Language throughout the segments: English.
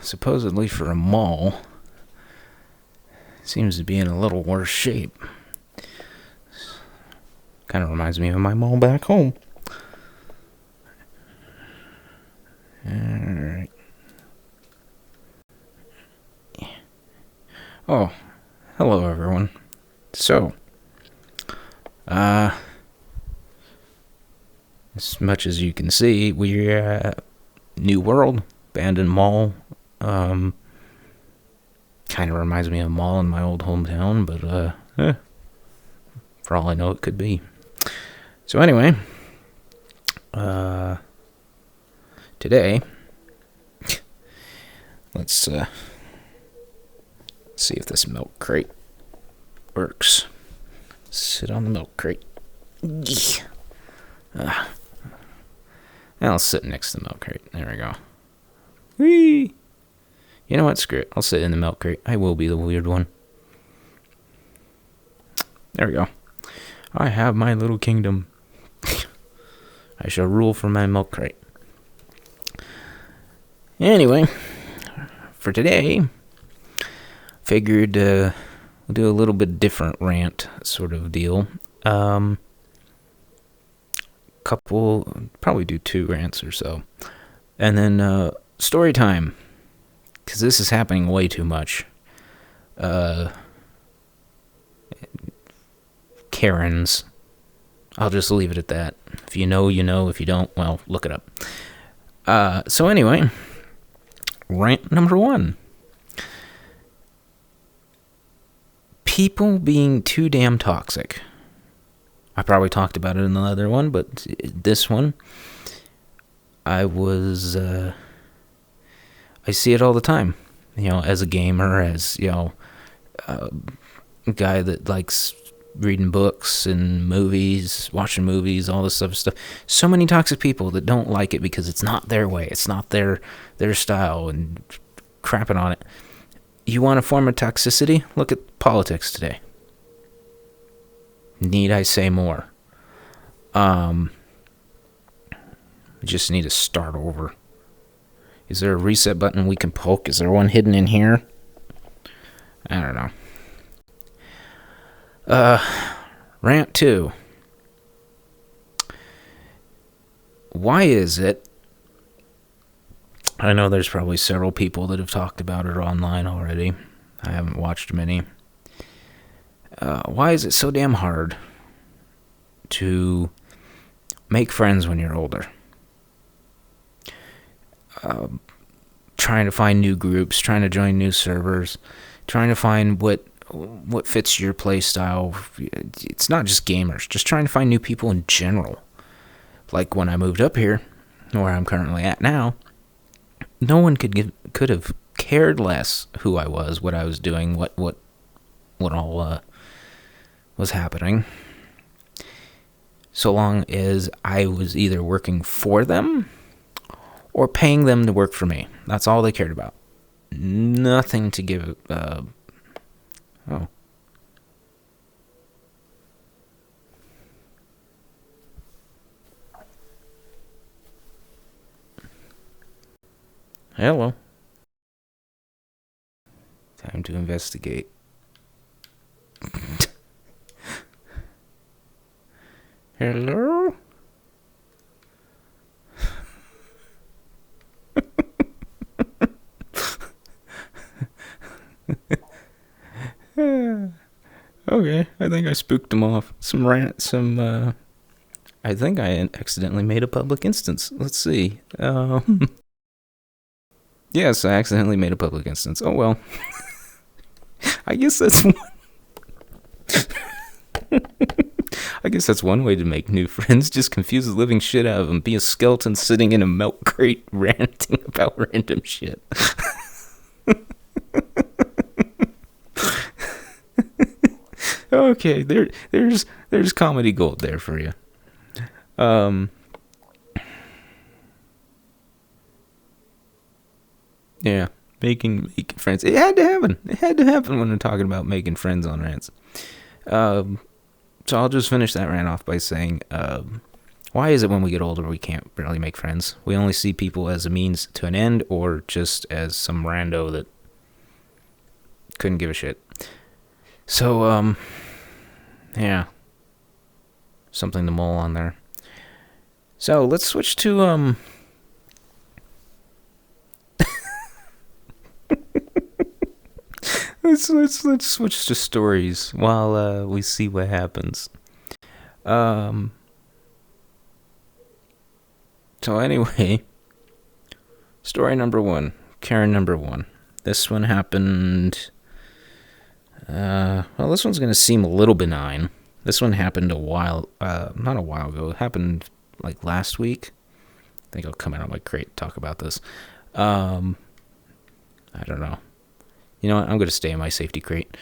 supposedly for a mall, seems to be in a little worse shape. Kind of reminds me of my mall back home. Alright. Oh, hello everyone. So, as much as you can see, we're at New World, abandoned mall. Kind of reminds me of a mall in my old hometown, but for all I know, it could be. So anyway, today, let's see if this milk crate works. Sit on the milk crate. I'll sit next to the milk crate. There we go. Whee! You know what? Screw it. I'll sit in the milk crate. I will be the weird one. There we go. I have my little kingdom. I shall rule from my milk crate. Anyway, for today, figured we'll do a little bit different rant sort of deal. Probably do 2 rants or so. And then story time, because this is happening way too much. Karens. I'll just leave it at that. If you know, you know. If you don't, well, look it up. So anyway, rant number 1. People being too damn toxic. I probably talked about it in the other one, but this one, I see it all the time. You know, as a gamer, as, you know, a guy that likes reading books and movies, watching movies, all this other stuff. So many toxic people that don't like it because it's not their way, it's not their style, and crapping on it. You want a form of toxicity? Look at politics today. Need I say more? We just need to start over. Is there a reset button we can poke? Is there one hidden in here? I don't know. Rant 2. Why is it? I know there's probably several people that have talked about it online already. I haven't watched many. Why is it so damn hard to make friends when you're older? Trying to find new groups, trying to join new servers, trying to find what fits your play style. It's not just gamers, just trying to find new people in general. Like when I moved up here, where I'm currently at now, no one could have cared less who I was, what I was doing, what all was happening, so long as I was either working for them or paying them to work for me. That's all they cared about. Nothing to give. Hello. Time to investigate. Hello? Okay, I think I spooked them off. I think I accidentally made a public instance. Let's see. Yes, I accidentally made a public instance. Oh well. I guess that's one. I guess that's one way to make new friends. Just confuse the living shit out of them. Be a skeleton sitting in a milk crate ranting about random shit. Okay, there's comedy gold there for you. Yeah, making friends. It had to happen. It had to happen when we're talking about making friends on rants. So I'll just finish that rant off by saying, Why is it when we get older we can't really make friends? We only see people as a means to an end, or just as some rando that couldn't give a shit. So, yeah. Something to mull on there. So, let's switch to, let's switch to stories while we see what happens. So anyway, story number 1, Karen number 1. This one happened. Well, this one's gonna seem a little benign. This one happened not a while ago. It happened like last week. I think I'll come out of my crate to talk about this. I don't know. You know what? I'm gonna stay in my safety crate.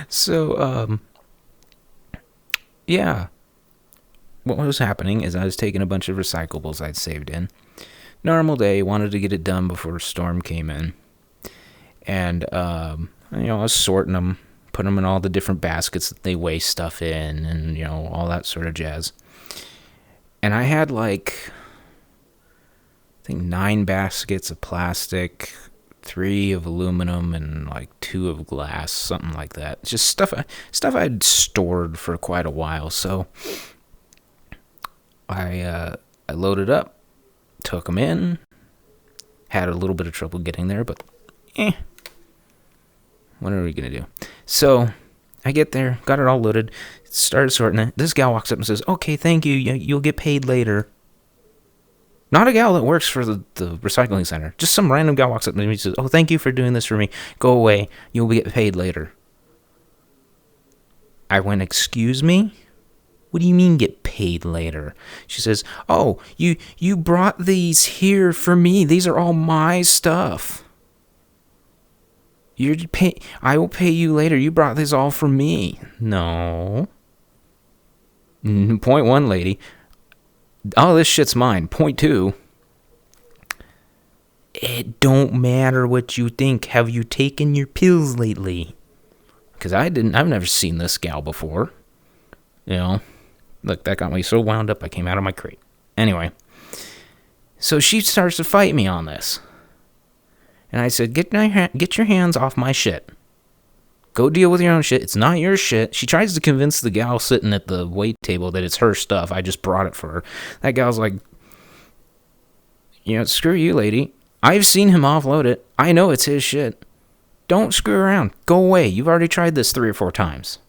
So, yeah. What was happening is I was taking a bunch of recyclables I'd saved in. Normal day, wanted to get it done before a storm came in. And, I was sorting them, putting them in all the different baskets that they weigh stuff in, and, all that sort of jazz. And I had, I think 9 baskets of plastic, 3 of aluminum, and 2 of glass, something like that. Just stuff I'd stored for quite a while. So I loaded up, took them in, had a little bit of trouble getting there, but what are we gonna do? So I get there, got it all loaded, started sorting it. This gal walks up and says, "Okay, thank you. You'll get paid later." Not a gal that works for the recycling center. Just some random gal walks up to me and says, "Oh, thank you for doing this for me. Go away. You'll get paid later." I went, "Excuse me? What do you mean get paid later?" She says, "Oh, you brought these here for me. These are all my stuff. I will pay you later. You brought these all for me." No. Point 1, lady. All this shit's mine. Point 2. It don't matter what you think. Have you taken your pills lately? Because I've never seen this gal before. Look, that got me so wound up I came out of my crate. Anyway. So she starts to fight me on this. And I said, get your hands off my shit. Go deal with your own shit. It's not your shit. She tries to convince the gal sitting at the wait table that it's her stuff. I just brought it for her. That gal's like, screw you, lady. I've seen him offload it. I know it's his shit. Don't screw around. Go away. You've already tried this 3 or 4 times.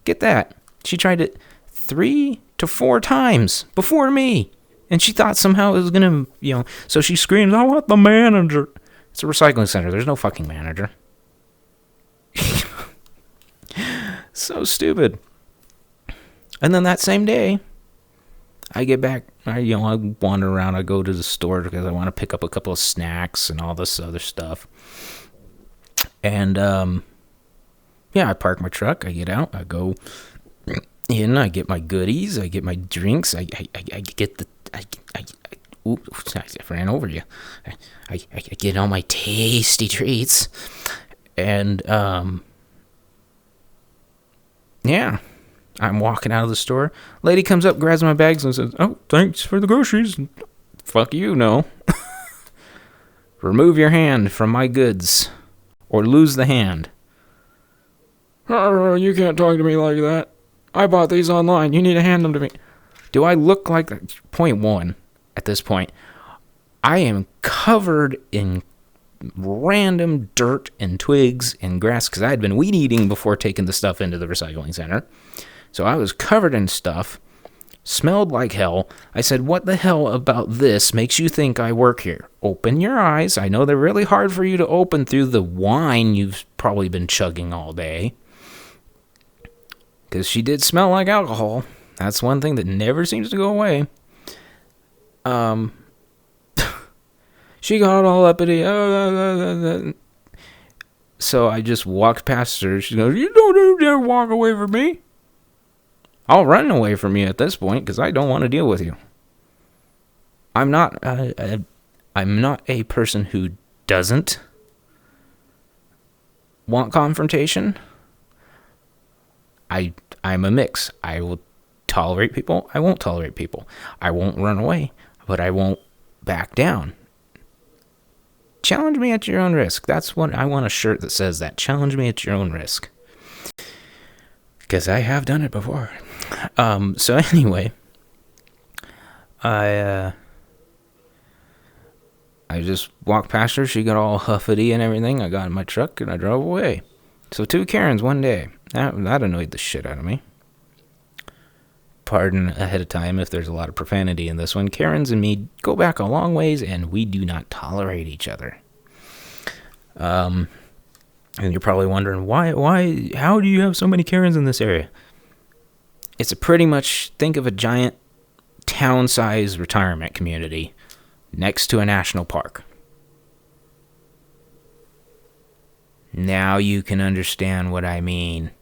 Get that. She tried it 3 to 4 times before me. And she thought somehow it was going to, so she screams, "I want the manager." It's a recycling center. There's no fucking manager. So stupid. And then that same day, I get back, I wander around, I go to the store because I want to pick up a couple of snacks and all this other stuff. And, I park my truck, I get out, I go in, I get my goodies, I get my drinks, I get the, oops, I ran over you. I get all my tasty treats. And, I'm walking out of the store. Lady comes up, grabs my bags, and says, "Oh, thanks for the groceries." Fuck you, no. Remove your hand from my goods, or lose the hand. You can't talk to me like that. I bought these online. You need to hand them to me. Do I look like... Point 1, at this point, I am covered in random dirt and twigs and grass because I had been weed eating before taking the stuff into the recycling center. So I was covered in stuff, smelled like hell. I said, "What the hell about this makes you think I work here? Open your eyes. I know they're really hard for you to open through the wine you've probably been chugging all day." Because she did smell like alcohol. That's one thing that never seems to go away. She got all uppity. So I just walked past her. She goes, "You don't dare walk away from me." I'll run away from you at this point because I don't want to deal with you. I'm not a person who doesn't want confrontation. I'm a mix. I will tolerate people. I won't tolerate people. I won't run away, but I won't back down. Challenge me at your own risk. That's what I want, a shirt that says that. Challenge me at your own risk. Because I have done it before. So anyway, I just walked past her. She got all huffity and everything. I got in my truck and I drove away. So 2 Karens one day. That annoyed the shit out of me. Pardon ahead of time if there's a lot of profanity in this one. Karens and me go back a long ways, and we do not tolerate each other. And you're probably wondering, why, how do you have so many Karens in this area? It's a pretty much, think of a giant town-sized retirement community next to a national park. Now you can understand what I mean.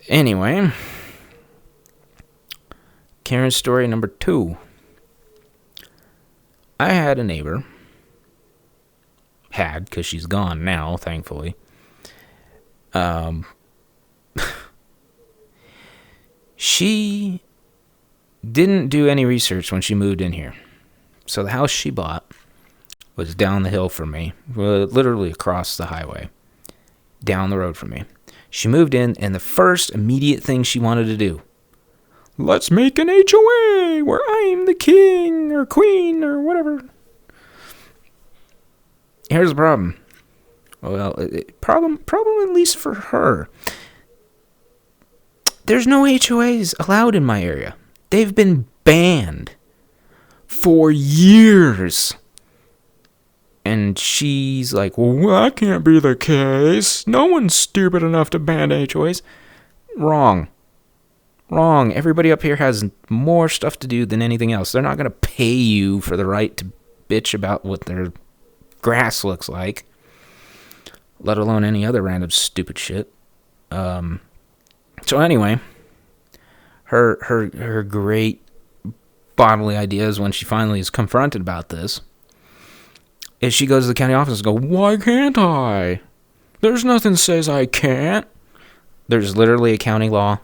Anyway, Karen story number 2. I had a neighbor. Had, because she's gone now, thankfully. She didn't do any research when she moved in here. So the house she bought was down the hill from me, literally across the highway, down the road from me. She moved in, and the first immediate thing she wanted to do, let's make an HOA where I'm the king or queen or whatever. Here's the problem. Well, problem at least for her. There's no HOAs allowed in my area. They've been banned for years. And she's like, well, that can't be the case. No one's stupid enough to ban HOAs. Wrong. Everybody up here has more stuff to do than anything else. They're not going to pay you for the right to bitch about what their grass looks like, let alone any other random stupid shit. So anyway, her great bodily ideas when she finally is confronted about this is she goes to the county office and goes, why can't I? There's nothing says I can't. There's literally a county law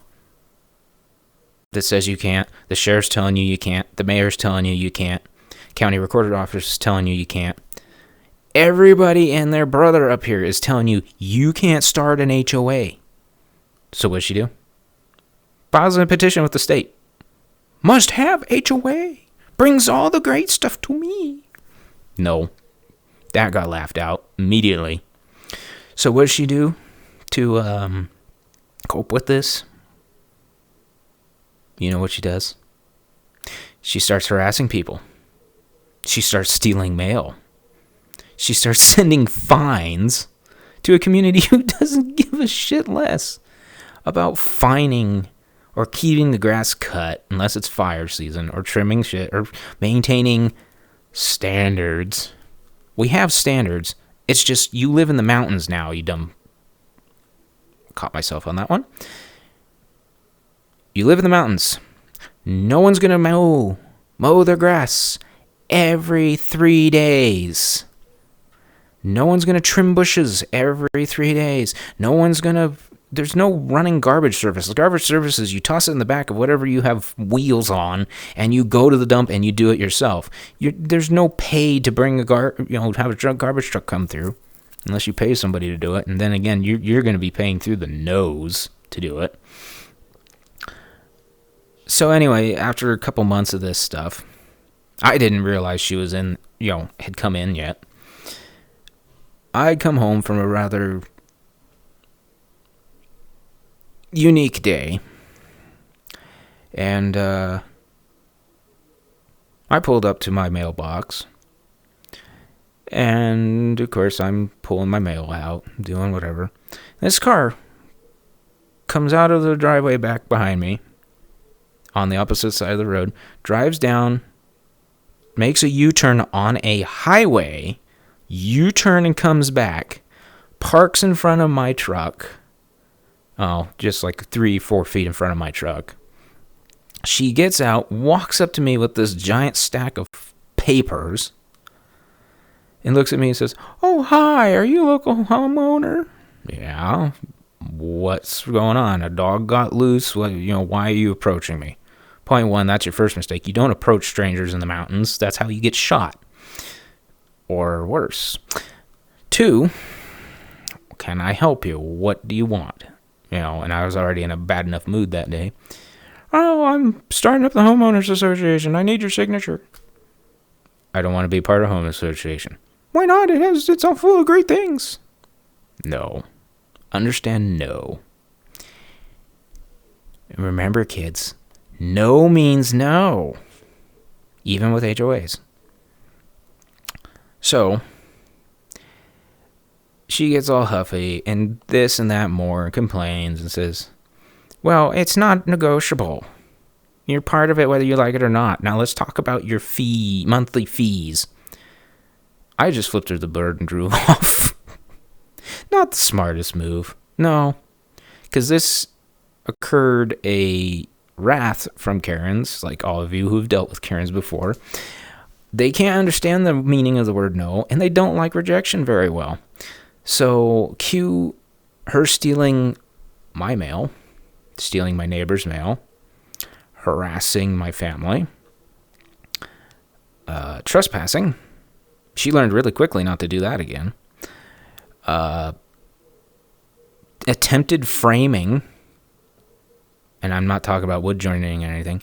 that says you can't. The sheriff's telling you can't. The mayor's telling you can't. County recorder office is telling you can't. Everybody and their brother up here is telling you can't start an HOA. So what'd she do? Files a petition with the state. Must have HOA. Brings all the great stuff to me. No. That got laughed out immediately. So what does she do to cope with this? You know what she does? She starts harassing people. She starts stealing mail. She starts sending fines to a community who doesn't give a shit less about fining or keeping the grass cut unless it's fire season, or trimming shit, or maintaining standards. We have standards. It's just you live in the mountains now, you dumb. Caught myself on that one. You live in the mountains. No one's going to mow their grass every 3 days. No one's going to trim bushes every 3 days. There's no running garbage service. The garbage service is you toss it in the back of whatever you have wheels on, and you go to the dump and you do it yourself. There's no pay to bring have a garbage truck come through, unless you pay somebody to do it. And then again, you're going to be paying through the nose to do it. So anyway, after a couple months of this stuff, I didn't realize she was had come in yet. I'd come home from a rather unique day, and I pulled up to my mailbox, and of course I'm pulling my mail out, doing whatever. This car comes out of the driveway back behind me, on the opposite side of the road, drives down, makes a U-turn on a highway, U-turn and comes back, parks in front of my truck. Oh, just like 3-4 feet in front of my truck. She gets out, walks up to me with this giant stack of papers, and looks at me and says, oh, hi, are you a local homeowner? Yeah. What's going on? A dog got loose? Why are you approaching me? Point one, that's your first mistake. You don't approach strangers in the mountains. That's how you get shot. Or worse. Two, can I help you? What do you want? And I was already in a bad enough mood that day. Oh, I'm starting up the homeowners association. I need your signature. I don't want to be part of a homeowners association. Why not? It's all full of great things. No. Understand no. Remember, kids, no means no. Even with HOAs. So, she gets all huffy and this and that more and complains and says, well, it's not negotiable. You're part of it whether you like it or not. Now let's talk about your monthly fees. I just flipped her the bird and drove off. Not the smartest move. No. Because this occurred a wrath from Karens, like all of you who've dealt with Karens before. They can't understand the meaning of the word no, and they don't like rejection very well. So, cue her stealing my mail, stealing my neighbor's mail, harassing my family, trespassing. She learned really quickly not to do that again. Attempted framing, and I'm not talking about wood joining or anything.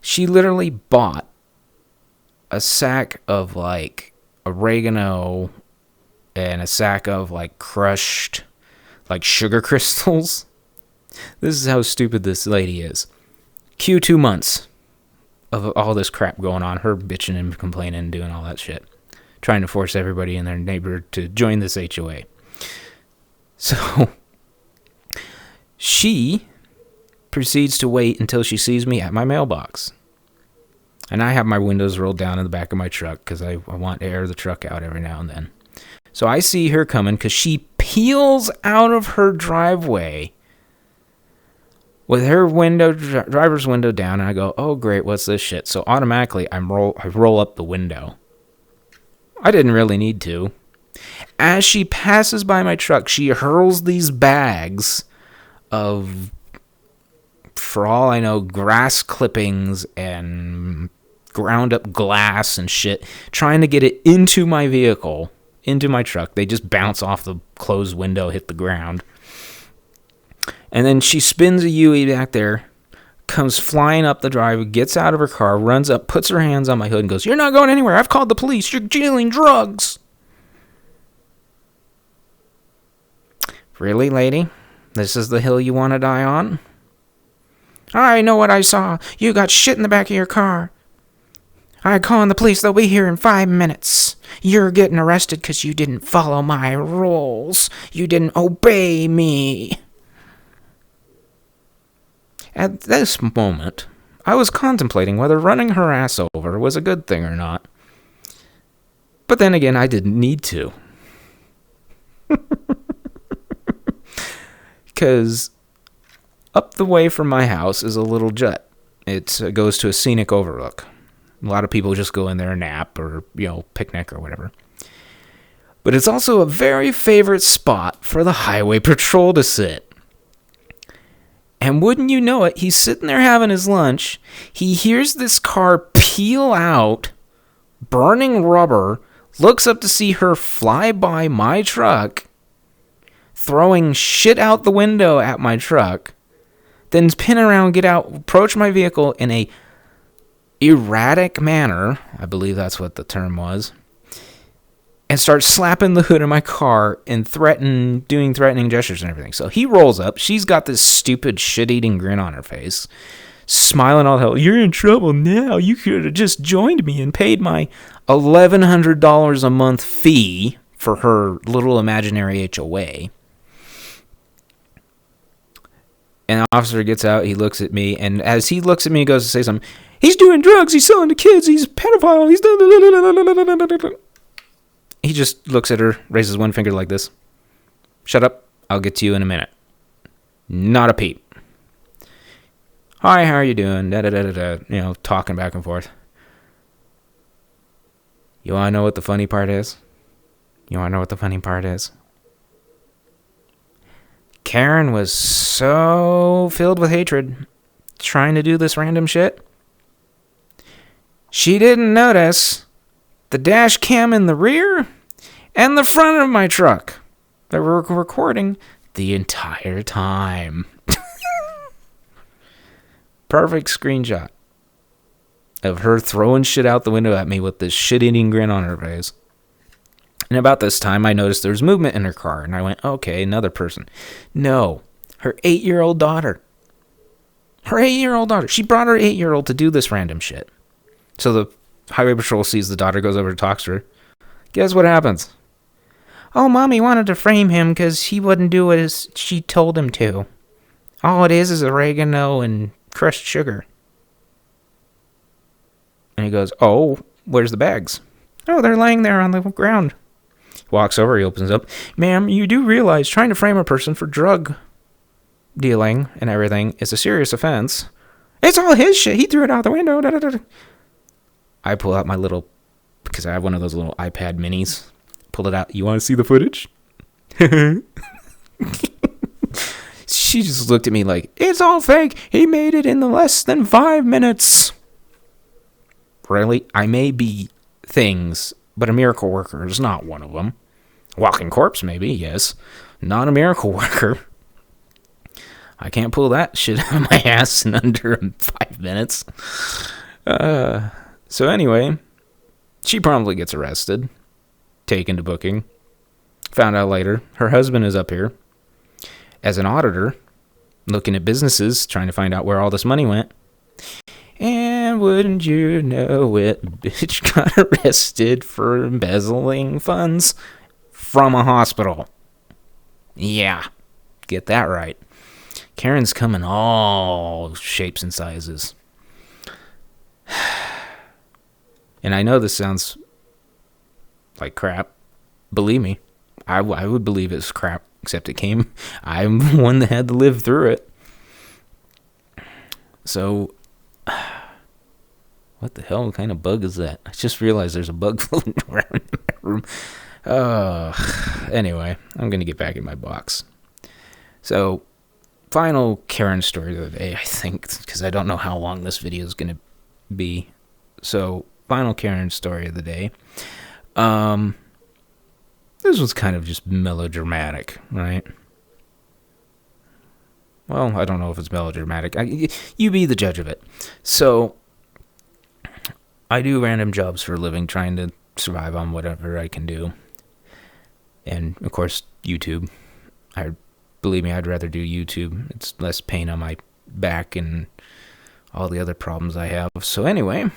She literally bought a sack of oregano and a sack of crushed sugar crystals. This is how stupid this lady is. Cue 2 months of all this crap going on, her bitching and complaining and doing all that shit, trying to force everybody in their neighborhood to join this HOA. So she proceeds to wait until she sees me at my mailbox. And I have my windows rolled down in the back of my truck because I want to air the truck out every now and then. So I see her coming because she peels out of her driveway with her driver's window down, and I go, oh great, what's this shit? So automatically I roll up the window. I didn't really need to. As she passes by my truck, she hurls these bags of, for all I know, grass clippings and ground up glass and shit, trying to get it into my vehicle, into my truck. They just bounce off the closed window, hit the ground. And then she spins a UE back there, comes flying up the driveway, gets out of her car, runs up, puts her hands on my hood and goes, you're not going anywhere. I've called the police. You're dealing drugs. Really, lady? This is the hill you want to die on? I know what I saw. You got shit in the back of your car. I'm calling the police. They'll be here in 5 minutes. You're getting arrested because you didn't follow my rules. You didn't obey me. At this moment, I was contemplating whether running her ass over was a good thing or not. But then again, I didn't need to. Because up the way from my house is a little jut. It goes to a scenic overlook. A lot of people just go in there and nap or, picnic or whatever. But it's also a very favorite spot for the highway patrol to sit. And wouldn't you know it, he's sitting there having his lunch. He hears this car peel out, burning rubber, looks up to see her fly by my truck, throwing shit out the window at my truck, then spin around, get out, approach my vehicle in a erratic manner, I believe that's what the term was, and start slapping the hood of my car and doing threatening gestures and everything. So he rolls up. She's got this stupid shit-eating grin on her face, smiling all the hell. You're in trouble now. You could have just joined me and paid my $1,100 a month fee for her little imaginary HOA. And the officer gets out. He looks at me. And as he looks at me, he goes to say something. He's doing drugs. He's selling to kids. He's a pedophile. He just looks at her, raises one finger like this. Shut up. I'll get to you in a minute. Not a peep. Hi, how are you doing? Talking back and forth. You want to know what the funny part is? Karen was so filled with hatred trying to do this random shit. She didn't notice the dash cam in the rear and the front of my truck that were recording the entire time. Perfect screenshot of her throwing shit out the window at me with this shit-eating grin on her face. And about this time, I noticed there was movement in her car, and I went, okay, another person. No, her 8-year-old daughter. Her 8-year-old daughter. She brought her 8-year-old to do this random shit. So the highway patrol sees the daughter, goes over to talk to her. Guess what happens? Oh, Mommy wanted to frame him because he wouldn't do as she told him to. All it is oregano and crushed sugar. And he goes, oh, where's the bags? Oh, they're laying there on the ground. Walks over, he opens up. Ma'am, you do realize trying to frame a person for drug dealing and everything is a serious offense. It's all his shit. He threw it out the window. Da, da, da. I pull out my little, because I have one of those little iPad minis. Pull it out. You want to see the footage? She just looked at me like, it's all fake. He made it in less than 5 minutes. Really? I may be things, but a miracle worker is not one of them. Walking corpse, maybe, yes. Not a miracle worker. I can't pull that shit out of my ass in under 5 minutes. So anyway, she promptly gets arrested, taken to booking. Found out later, her husband is up here as an auditor, looking at businesses, trying to find out where all this money went. And wouldn't you know it, bitch got arrested for embezzling funds from a hospital. Yeah, get that right. Karen's coming all shapes and sizes. And I know this sounds like crap. Believe me, I would believe it's crap, except it came. I'm the one that had to live through it. So, what the hell kind of bug is that? I just realized there's a bug floating around in my room. Anyway, I'm going to get back in my box. So, final Karen story of the day, I think, because I don't know how long this video is going to be. So, final Karen story of the day. This was kind of just melodramatic, right? Well, I don't know if it's melodramatic. You be the judge of it. So, I do random jobs for a living, trying to survive on whatever I can do. And, of course, YouTube. Believe me, I'd rather do YouTube. It's less pain on my back and all the other problems I have. So, anyway.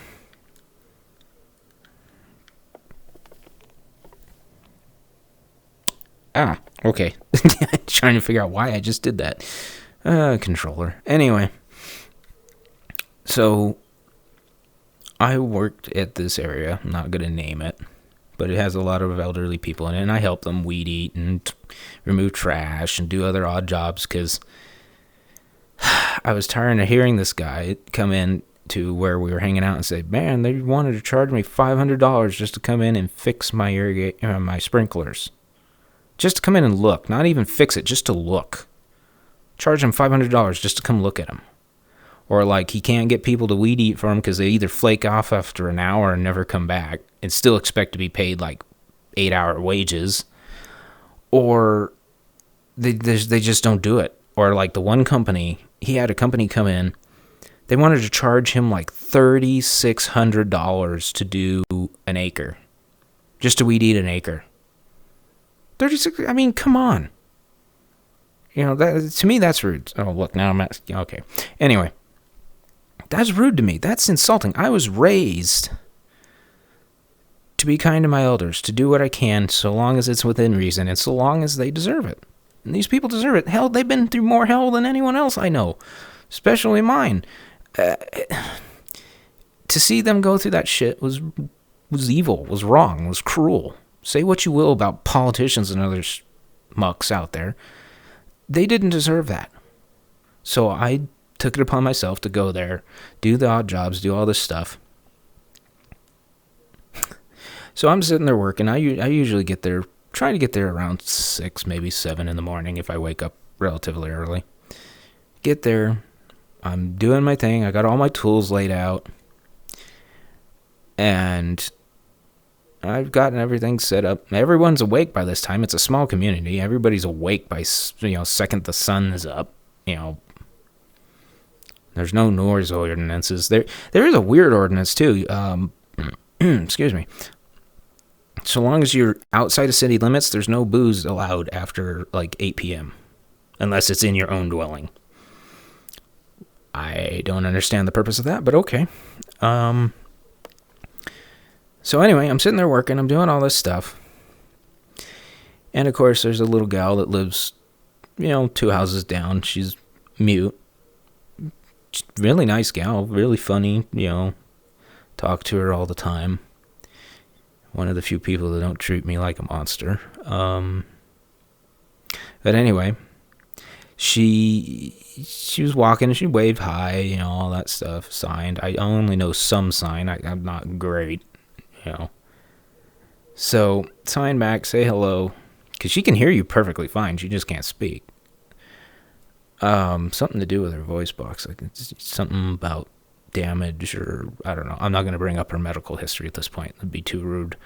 Okay. Trying to figure out why I just did that. Controller. Anyway. So, I worked at this area. I'm not going to name it. But it has a lot of elderly people in it. And I help them weed eat and remove trash and do other odd jobs. Because I was tired of hearing this guy come in to where we were hanging out and say, man, they wanted to charge me $500 just to come in and fix my my sprinklers. Just to come in and look. Not even fix it, just to look. Charge him $500 just to come look at him. Or like he can't get people to weed eat for him because they either flake off after an hour and never come back and still expect to be paid like 8-hour wages. Or they just don't do it. Or like the one company, he had a company come in. They wanted to charge him like $3,600 to do an acre. Just to weed eat an acre. 36, I mean, come on. You know, that, to me, that's rude. Oh, look, now I'm at, okay. Anyway, that's rude to me. That's insulting. I was raised to be kind to my elders, to do what I can so long as it's within reason and so long as they deserve it. And these people deserve it. Hell, they've been through more hell than anyone else I know, especially mine. To see them go through that shit was evil, was wrong, was cruel. Say what you will about politicians and other mucks out there. They didn't deserve that. So I took it upon myself to go there, do the odd jobs, do all this stuff. So I'm sitting there working. I usually get there, try to get there around 6, maybe 7 in the morning if I wake up relatively early. Get there. I'm doing my thing. I got all my tools laid out. And I've gotten everything set up. Everyone's awake by this time. It's a small community. Everybody's awake by, second the sun is up. There's no noise ordinances. There is a weird ordinance, too. Excuse me. So long as you're outside of city limits, there's no booze allowed after, 8 p.m. Unless it's in your own dwelling. I don't understand the purpose of that, but okay. So anyway, I'm sitting there working. I'm doing all this stuff. And, of course, there's a little gal that lives, 2 houses down. She's mute. Really nice gal. Really funny, Talk to her all the time. One of the few people that don't treat me like a monster. But anyway, she was walking and she waved hi, all that stuff. Signed. I only know some sign. I'm not great, So sign back, say hello, because she can hear you perfectly fine. She just can't speak. Something to do with her voice box. It's something about damage or I don't know. I'm not going to bring up her medical history at this point. It'd be too rude.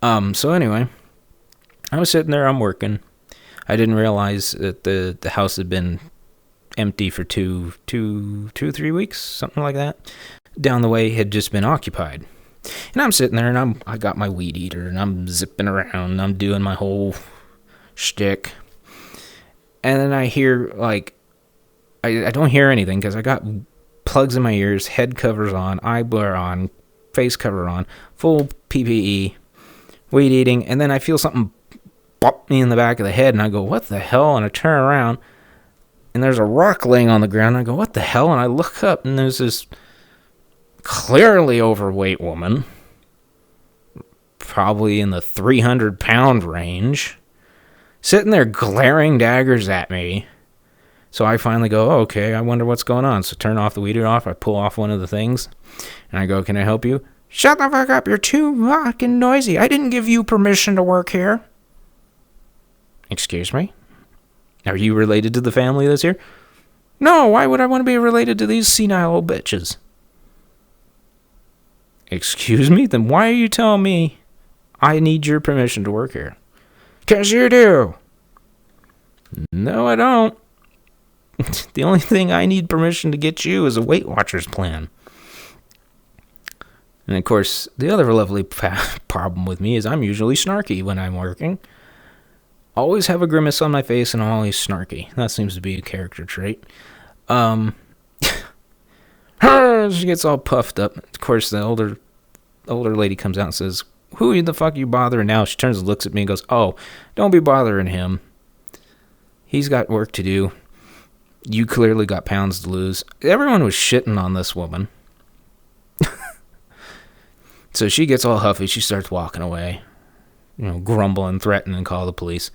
So anyway, I was sitting there. I'm working. I didn't realize that the house had been empty for 3 weeks, something like that. Down the way had just been occupied. And I'm sitting there and I got my weed eater and I'm zipping around and I'm doing my whole shtick. And then I hear I don't hear anything because I got plugs in my ears, head covers on, eye blur on, face cover on, full PPE, weed eating, and then I feel something bop me in the back of the head, and I go, what the hell? And I turn around, and there's a rock laying on the ground, and I go, what the hell? And I look up, and there's this clearly overweight woman, probably in the 300-pound range, sitting there glaring daggers at me. So I finally go, oh, okay, I wonder what's going on. So turn off the weeder off. I pull off one of the things. And I go, can I help you? Shut the fuck up. You're too fucking noisy. I didn't give you permission to work here. Excuse me? Are you related to the family that's here? No, why would I want to be related to these senile old bitches? Excuse me? Then why are you telling me I need your permission to work here? 'Cause you do. No, I don't. The only thing I need permission to get you is a Weight Watchers plan. And of course, the other lovely problem with me is I'm usually snarky when I'm working. Always have a grimace on my face and I'm always snarky. That seems to be a character trait. She gets all puffed up. Of course, the older lady comes out and says, who the fuck are you bothering now? She turns and looks at me and goes, oh, don't be bothering him. He's got work to do. You clearly got pounds to lose. Everyone was shitting on this woman. So she gets all huffy. She starts walking away. Grumbling, threatening, call the police.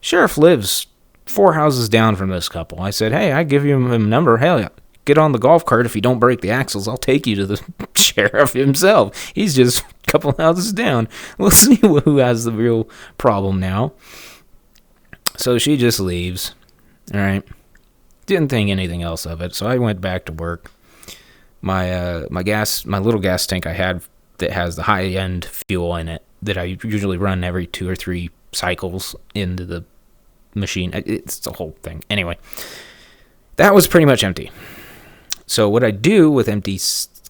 Sheriff lives 4 houses down from this couple. I said, hey, I give you a number. Hell yeah. Get on the golf cart. If you don't break the axles, I'll take you to the sheriff himself. He's just a couple houses down. We'll see who has the real problem now. So she just leaves. All right. Didn't think anything else of it, so I went back to work. My little gas tank I had that has the high-end fuel in it that I usually run every 2 or 3 cycles into the machine. It's the whole thing. Anyway, that was pretty much empty. So what I do with empty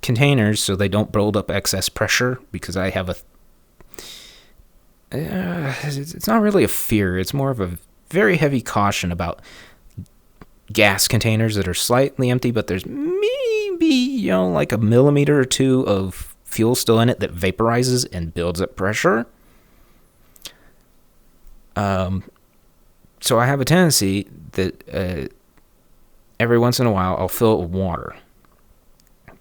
containers so they don't build up excess pressure, because I have it's not really a fear. It's more of a very heavy caution about gas containers that are slightly empty, but there's maybe, like a millimeter or 2 of fuel still in it that vaporizes and builds up pressure. So I have a tendency that every once in a while I'll fill it with water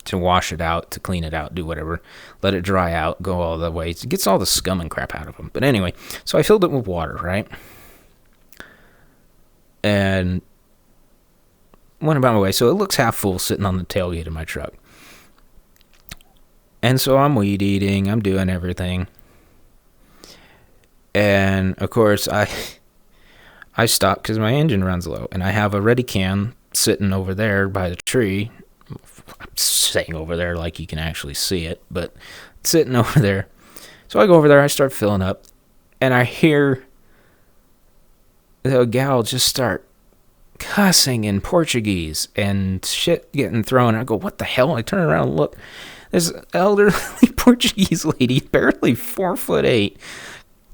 to wash it out, to clean it out, do whatever, let it dry out, go all the way. It gets all the scum and crap out of them. But anyway, so I filled it with water, right? And went about my way. So it looks half full sitting on the tailgate of my truck. And so I'm weed eating. I'm doing everything. And, of course, I stop because my engine runs low, and I have a ready can sitting over there by the tree. I'm saying over there like you can actually see it, but sitting over there. So I go over there, I start filling up, and I hear the gal just start cussing in Portuguese and shit getting thrown. I go, what the hell? I turn around and look. This elderly Portuguese lady, barely 4'8",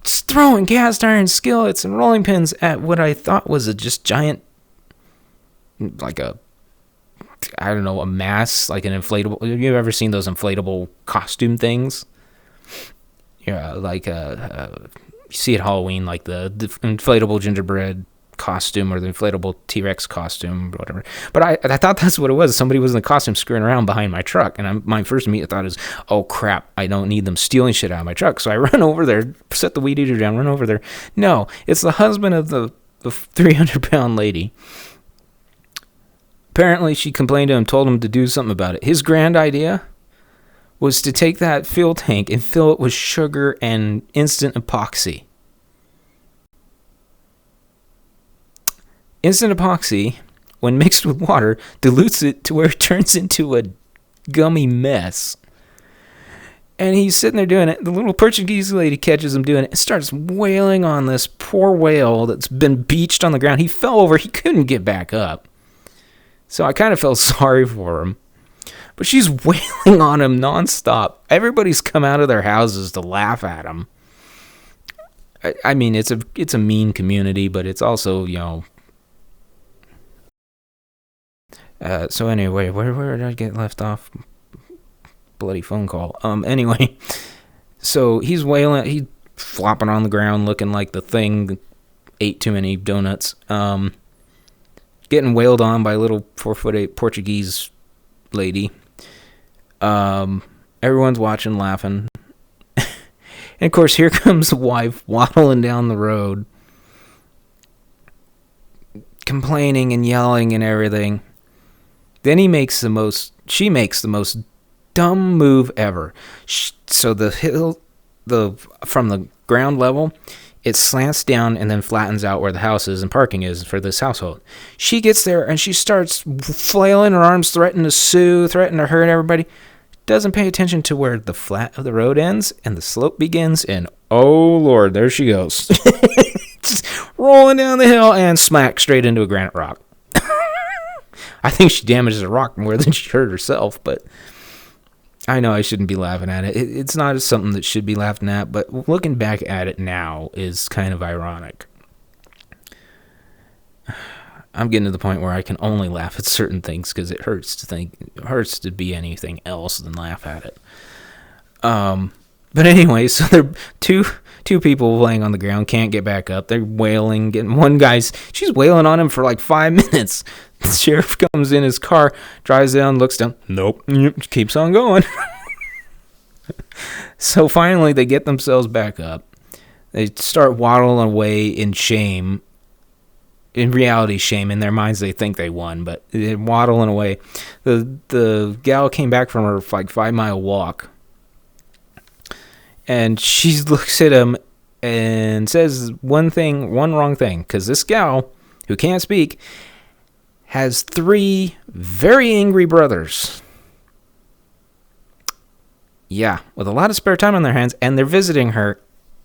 just throwing cast iron skillets and rolling pins at what I thought was a just giant, like a, I don't know, a mass, like an inflatable. Have you ever seen those inflatable costume things? Yeah, like you see at Halloween, like the inflatable gingerbread costume or the inflatable T-Rex costume or whatever. But I thought that's what it was. Somebody was in the costume screwing around behind my truck, and my first immediate thought is, oh crap, I don't need them stealing shit out of my truck. So I run over there, set the weed eater down, run over there. No, it's the husband of the 300-pound lady. Apparently she complained to him, told him to do something about it. His grand idea was to take that fuel tank and fill it with sugar and instant epoxy. Instant epoxy, when mixed with water, dilutes it to where it turns into a gummy mess. And he's sitting there doing it. The little Portuguese lady catches him doing it and starts wailing on this poor whale that's been beached on the ground. He fell over. He couldn't get back up. So I kind of felt sorry for him. But she's wailing on him nonstop. Everybody's come out of their houses to laugh at him. I mean, it's a mean community, but it's also, you know. So anyway, where did I get left off? Bloody phone call. Anyway, so he's wailing, he's flopping on the ground, looking like the thing that ate too many donuts. Getting wailed on by a little 4'8" Portuguese lady. Everyone's watching, laughing. And of course, here comes the wife waddling down the road, complaining and yelling and everything. Then she makes the most dumb move ever. So the hill, from the ground level, it slants down and then flattens out where the house is and parking is for this household. She gets there and she starts flailing her arms, threatening to sue, threatening to hurt everybody. Doesn't pay attention to where the flat of the road ends and the slope begins, and oh Lord, there she goes. Just rolling down the hill and smack straight into a granite rock. I think she damages a rock more than she hurt herself, but I know I shouldn't be laughing at it. It's not something that should be laughing at, but looking back at it now is kind of ironic. I'm getting to the point where I can only laugh at certain things because it hurts to be anything else than laugh at it. But anyway, so they're two people laying on the ground, can't get back up. They're wailing, she's wailing on him for like 5 minutes. The sheriff comes in his car, drives down, looks down. Nope, keeps on going. So finally, they get themselves back up. They start waddling away in shame. In reality, shame. In their minds, they think they won, but they're waddling away. The gal came back from her like 5-mile walk, and she looks at him and says one wrong thing, because this gal, who can't speak, has 3 very angry brothers. Yeah, with a lot of spare time on their hands, and they're visiting her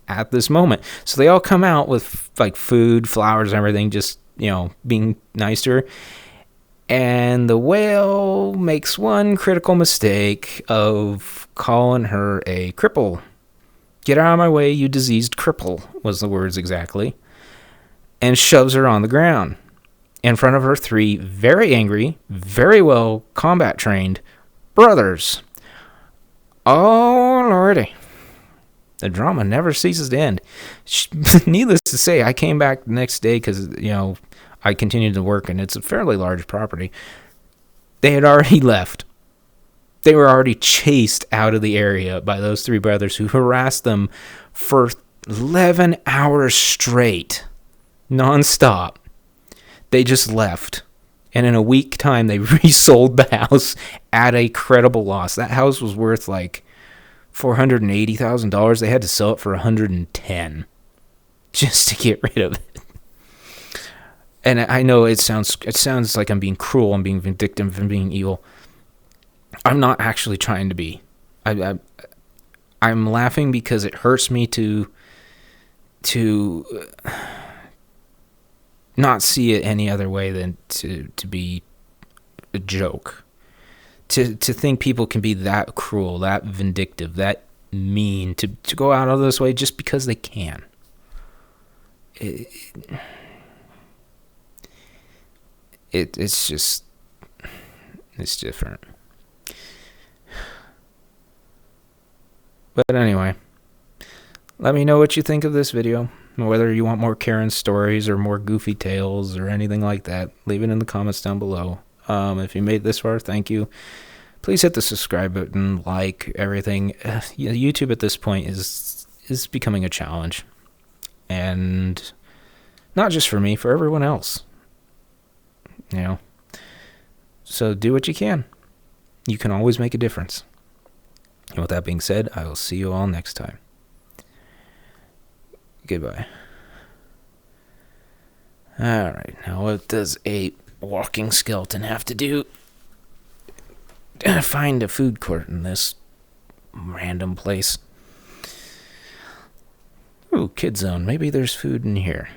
at this moment. So they all come out with like food, flowers, and everything, just, being nice to her. And the whale makes one critical mistake of calling her a cripple. Get out of my way, you diseased cripple, was the words exactly. And shoves her on the ground in front of her 3 very angry, very well combat trained brothers. Oh, Lordy. The drama never ceases to end. Needless to say, I came back the next day because, I continued to work, and it's a fairly large property. They had already left. They were already chased out of the area by those 3 brothers who harassed them for 11 hours straight, nonstop. They just left. And in a week time, they resold the house at a credible loss. That house was worth like $480,000. They had to sell it for $110,000 just to get rid of it. And I know it sounds like I'm being cruel, I'm being vindictive, and being evil. I'm not actually trying to be. I'm laughing because it hurts me to not see it any other way than to be a joke. To think people can be that cruel, that vindictive, that mean, to go out of this way just because they can. It's just, it's different. But anyway, let me know what you think of this video. Whether you want more Karen stories or more goofy tales or anything like that, leave it in the comments down below. If you made this far, thank you. Please hit the subscribe button, like everything. YouTube at this point is becoming a challenge, and not just for me, for everyone else. You know, so do what you can. You can always make a difference. And with that being said, I will see you all next time. Goodbye. Alright, now what does a walking skeleton have to do? Find a food court in this random place. Ooh, kid zone. Maybe there's food in here.